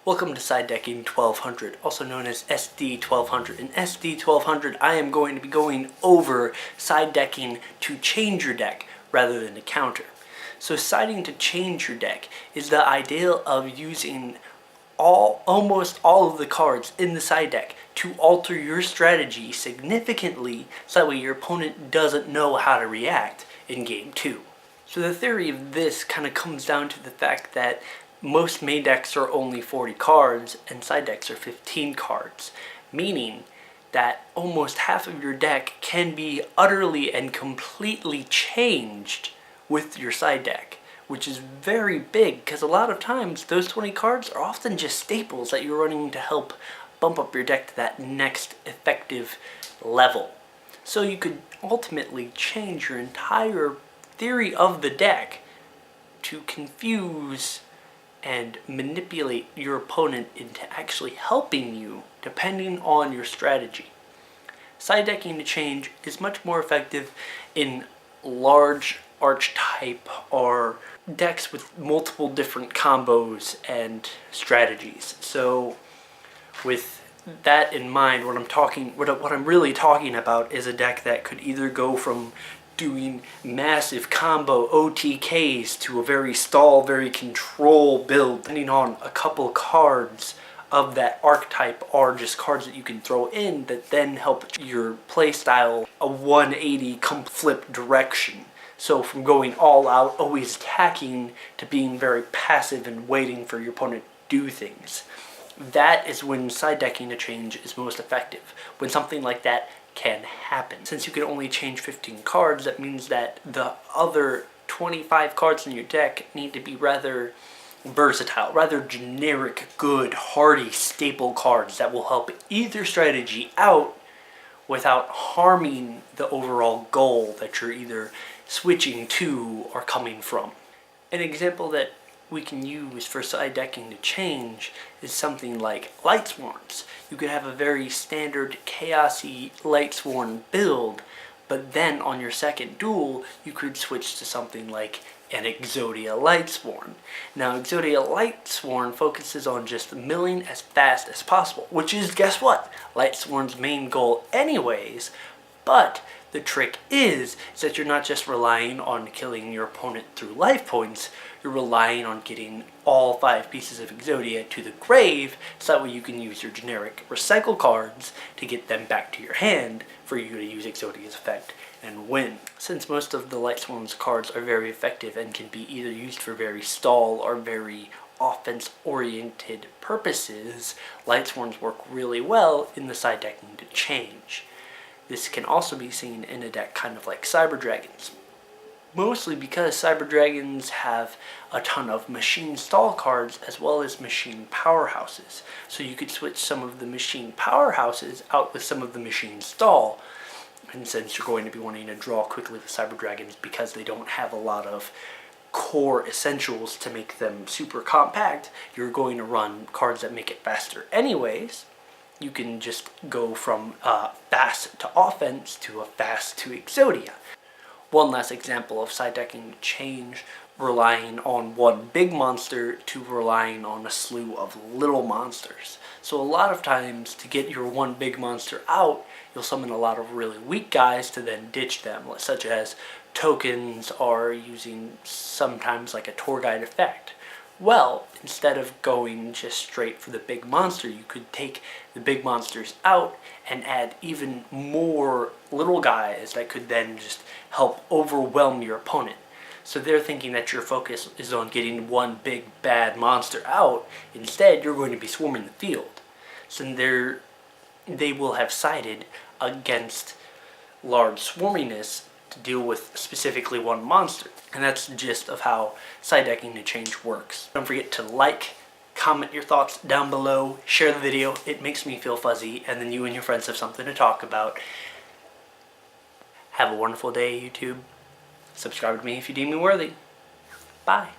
Welcome to Side Decking 1200, also known as SD1200. In SD1200, I am going to be going over side decking to change your deck rather than to counter. So siding to change your deck is the idea of using almost all of the cards in the side deck to alter your strategy significantly so that way your opponent doesn't know how to react in game 2. So the theory of this kind of comes down to the fact that most main decks are only 40 cards and side decks are 15 cards, meaning that almost half of your deck can be utterly and completely changed with your side deck, which is very big because a lot of times those 20 cards are often just staples that you're running to help bump up your deck to that next effective level. So you could ultimately change your entire theory of the deck to confuse and manipulate your opponent into actually helping you depending on your strategy. Side decking to change is much more effective in large archetype or decks with multiple different combos and strategies. So with that in mind, what I'm really talking about is a deck that could either go from doing massive combo OTKs to a very stall, very control build, depending on a couple cards of that archetype are just cards that you can throw in that then help your playstyle a 180 flip direction. So from going all out, always attacking, to being very passive and waiting for your opponent to do things. That is when side decking to change is most effective, when something like that can happen. Since you can only change 15 cards, that means that the other 25 cards in your deck need to be rather versatile, rather generic, good, hardy, staple cards that will help either strategy out without harming the overall goal that you're either switching to or coming from. An example that we can use for side decking to change is something like Lightsworns. You could have a very standard chaosy Lightsworn build, but then on your second duel you could switch to something like an Exodia Lightsworn. Now Exodia Lightsworn focuses on just milling as fast as possible, which is, guess what, Lightsworn's main goal anyways, but the trick is that you're not just relying on killing your opponent through life points, you're relying on getting all 5 pieces of Exodia to the grave, so that way you can use your generic recycle cards to get them back to your hand for you to use Exodia's effect and win. Since most of the Lightsworn's cards are very effective and can be either used for very stall or very offense-oriented purposes, Lightsworns work really well in the side decking to change. This can also be seen in a deck kind of like Cyber Dragons. Mostly because Cyber Dragons have a ton of machine stall cards as well as machine powerhouses. So you could switch some of the machine powerhouses out with some of the machine stall. And since you're going to be wanting to draw quickly with Cyber Dragons because they don't have a lot of core essentials to make them super compact, you're going to run cards that make it faster anyways. You can just go from fast to offense to a fast to Exodia. One last example of side decking to change, relying on one big monster to relying on a slew of little monsters. So a lot of times to get your one big monster out, you'll summon a lot of really weak guys to then ditch them, such as tokens or using sometimes like a tour guide effect. Well, instead of going just straight for the big monster, you could take the big monsters out and add even more little guys that could then just help overwhelm your opponent. So they're thinking that your focus is on getting one big bad monster out. Instead, you're going to be swarming the field. So they will have sided against large swarminess to deal with specifically one monster. And that's the gist of how side decking to change works. Don't forget to like, comment your thoughts down below, share the video, it makes me feel fuzzy, and then you and your friends have something to talk about. Have a wonderful day, YouTube. Subscribe to me if you deem me worthy. Bye.